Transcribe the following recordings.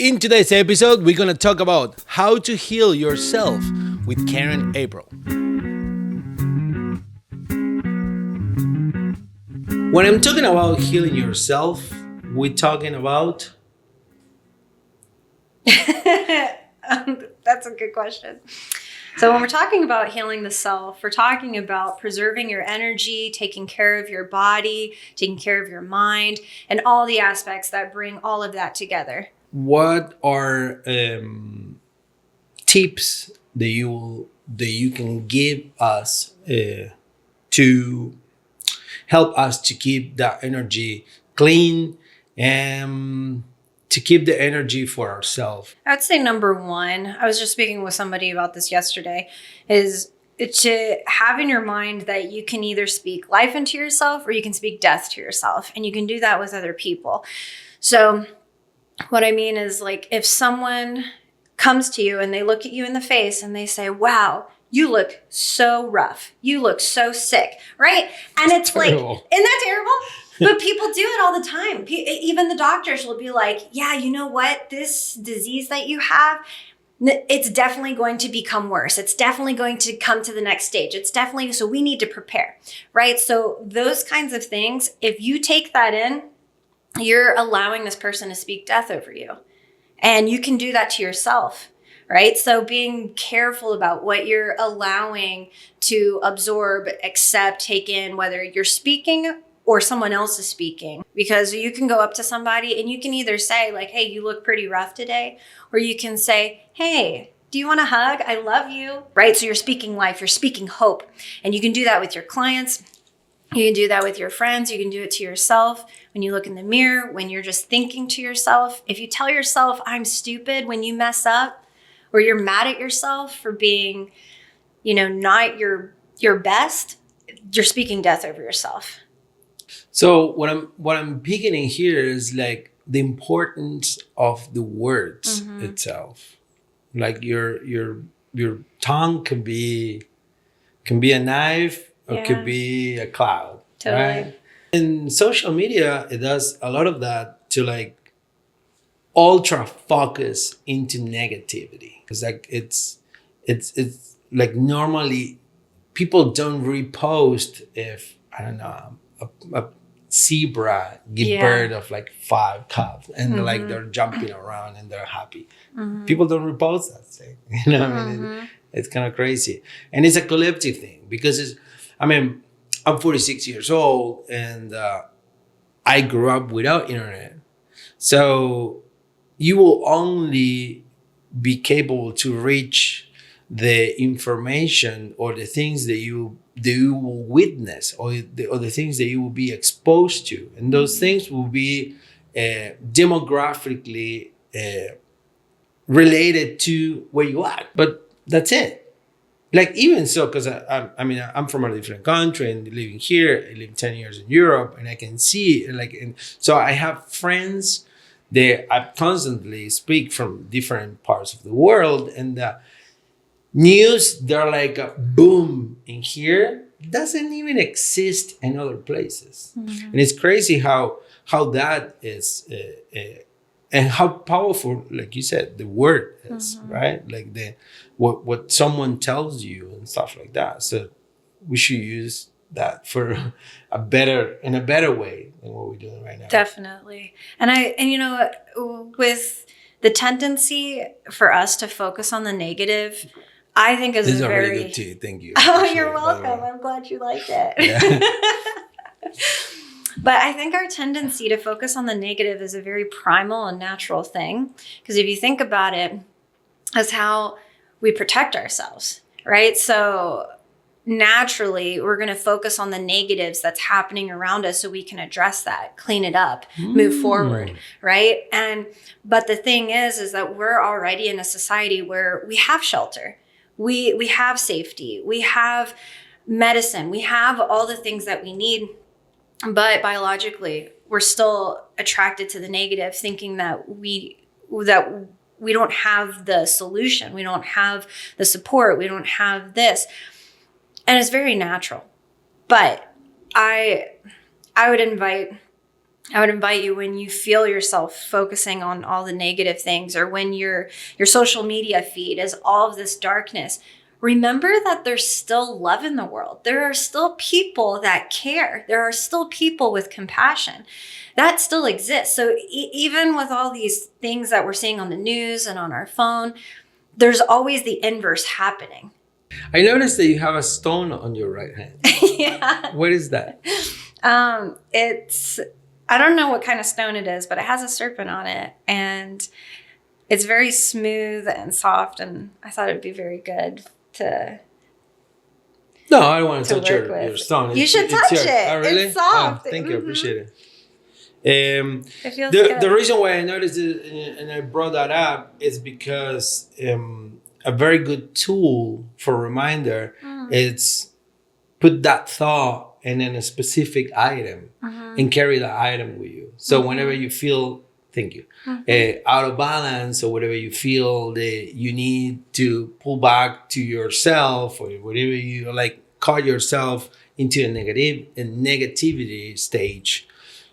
In today's episode, we're going to talk about how to heal yourself with Karen April. When I'm talking about healing yourself, we're talking about... That's a good question. So when we're talking about healing the self, we're talking about preserving your energy, taking care of your body, taking care of your mind, and all the aspects that bring all of that together. What are tips that you can give us to help us to keep that energy clean and to keep the energy for ourselves? I would say number one, I was just speaking with somebody about this yesterday, is to have in your mind that you can either speak life into yourself or you can speak death to yourself. And you can do that with other people. So what I mean is, like, if someone comes to you and they look at you in the face and they say, wow, you look so rough. You look so sick, right? And it's terrible. Like, isn't that terrible? But people do it all the time. Even the doctors will be like, yeah, you know what? This disease that you have, it's definitely going to become worse. It's definitely going to come to the next stage. It's definitely, so we need to prepare, right? So those kinds of things, if you take that in, you're allowing this person to speak death over you. And you can do that to yourself, right? So being careful about what you're allowing to absorb, accept, take in, whether you're speaking or someone else is speaking, because you can go up to somebody and you can either say like, hey, you look pretty rough today, or you can say, hey, do you want a hug? I love you, right? So you're speaking life, you're speaking hope. And you can do that with your clients. You can do that with your friends. You can do it to yourself when you look in the mirror, when you're just thinking to yourself. If you tell yourself, I'm stupid, when you mess up, or you're mad at yourself for being, not your best, you're speaking death over yourself. So what I'm beginning here is like the importance of the words itself. Like your tongue can be a knife or could be a cloud. Totally. Right? In social media, it does a lot of that to like ultra focus into negativity. It's like it's like normally people don't repost if, I don't know, a zebra give birth of like 5 cubs and like they're jumping around and they're happy. People don't repost that thing. I mean, it's kind of crazy. And it's a collective thing because I'm 46 years old and I grew up without internet. So you will only be capable to reach the information or the things that you will witness or the things that you will be exposed to. And those things will be demographically related to where you are. But that's it. Like even so, because I'm from a different country and living here, I live 10 years in Europe and I can see so I have friends that I constantly speak from different parts of the world, and news, they're like a boom in here, doesn't even exist in other places. And it's crazy how that is and how powerful, like you said, the word is, right? Like what someone tells you and stuff like that. So we should use that for a better way than what we're doing right now. Definitely. And with the tendency for us to focus on the negative, I think is this is very really good tea. Thank you. Oh, you're welcome. I'm glad you liked it. Yeah. But I think our tendency to focus on the negative is a very primal and natural thing. Because if you think about it, as how we protect ourselves, right? So naturally, we're going to focus on the negatives that's happening around us so we can address that, clean it up, move forward, right? But the thing is that we're already in a society where we have shelter. We have safety. We have medicine. We have all the things that we need. But biologically, we're still attracted to the negative, thinking that we don't have the solution. We don't have the support. We don't have this. And it's very natural. But I would invite I would invite you, when you feel yourself focusing on all the negative things, or when your social media feed is all of this darkness, remember that there's still love in the world. There are still people that care. There are still people with compassion. That still exists. So even with all these things that we're seeing on the news and on our phone, there's always the inverse happening. I noticed that you have a stone on your right hand. Yeah. What is that? It's, I don't know what kind of stone it is, but it has a serpent on it, and it's very smooth and soft, and I thought it'd be very good to No, I don't want to touch work your with. stone. You should touch yours. it. Oh, really? It's soft. Oh, thank you. I appreciate it. It feels The good. reason why I noticed it and I brought that up is because a very good tool for reminder is put that thought and then a specific item and carry that item with you. So whenever you feel, thank you, out of balance, or whatever you feel that you need to pull back to yourself, or whatever you like, caught yourself into a negativity stage,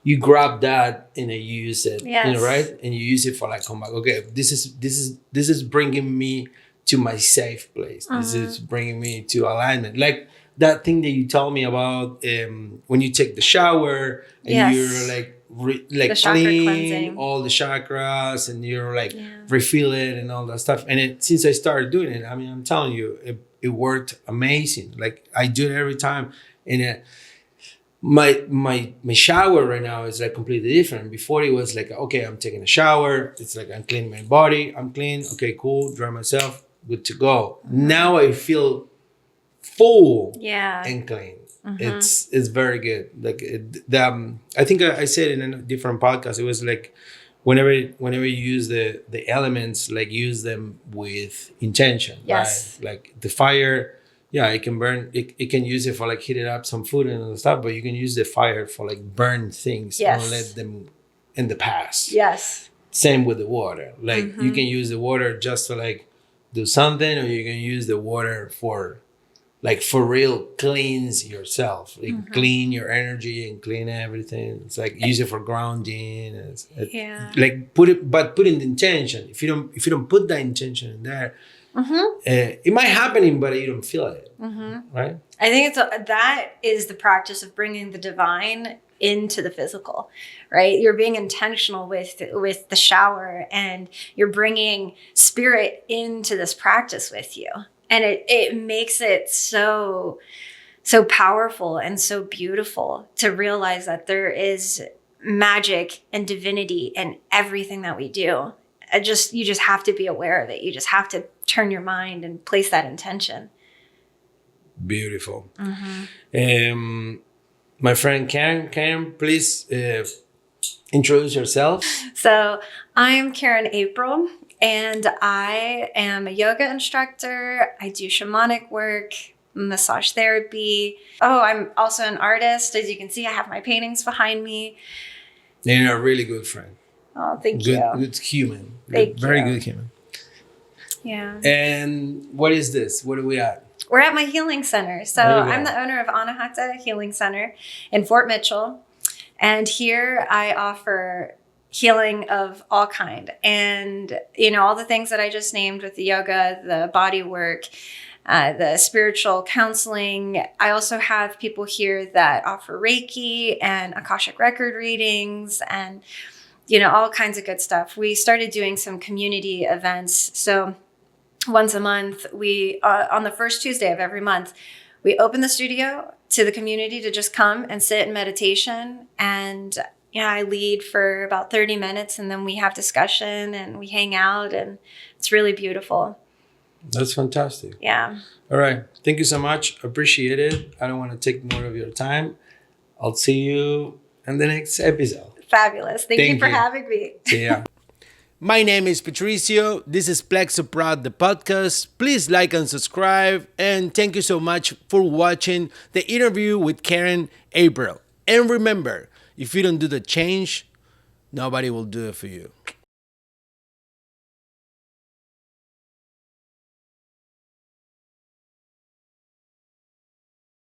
you grab that and you use it, Yes. right? And you use it for like, come back. Okay, this is bringing me to my safe place. This is bringing me to alignment. Like that thing that you told me about when you take the shower and Yes. you're like The chakra clean cleansing. all the chakras, and you're like refill it and all that stuff. And since I started doing it, I mean, I'm telling you, it worked amazing. Like I do it every time, and my shower right now is like completely different. Before it was like, okay, I'm taking a shower. It's like I'm cleaning my body. I'm clean. Okay, cool. Dry myself. Good to go. Now I feel full and clean. It's very good. Like I think I said in a different podcast. It was like whenever you use the elements, like use them with intention. Yes. Right? Like the fire. Yeah, it can burn. It can use it for like heating up some food and other stuff, but you can use the fire for like burn things and let them in the past. Yes. Same with the water. Like you can use the water just to like do something, or you can use the water for like for real cleanse yourself, like clean your energy and clean everything. It's like use it for grounding. Like put in the intention. If you don't put that intention in there, it might happen, but you don't feel it, right? I think that is the practice of bringing the divine into the physical, right? You're being intentional with the shower, and you're bringing spirit into this practice with you, and it makes it so powerful and so beautiful to realize that there is magic and divinity in everything that we do. You just have to be aware of it. You just have to turn your mind and place that intention. Beautiful. My friend Karen, please introduce yourself. So I'm Karen April, and I am a yoga instructor. I do shamanic work, massage therapy. Oh, I'm also an artist. As you can see, I have my paintings behind me. And you're a really good friend. Oh, thank you. Good human. Thank Very you. good human. Yeah. And what is this? What are we at? We're at my healing center. So I'm the owner of Anahata Healing Center in Fort Mitchell. And here I offer healing of all kind. And, all the things that I just named with the yoga, the body work, the spiritual counseling. I also have people here that offer Reiki and Akashic record readings and, all kinds of good stuff. We started doing some community events. So once a month, we on the first Tuesday of every month, we open the studio to the community to just come and sit in meditation. And I lead for about 30 minutes, and then we have discussion and we hang out, and it's really beautiful. That's fantastic. Yeah. All right. Thank you so much. Appreciate it. I don't want to take more of your time. I'll see you in the next episode. Fabulous. Thank you for having me. See ya. My name is Patricio. This is Plexo Proud, the podcast. Please like and subscribe. And thank you so much for watching the interview with Karen April. And remember, if you don't do the change, nobody will do it for you.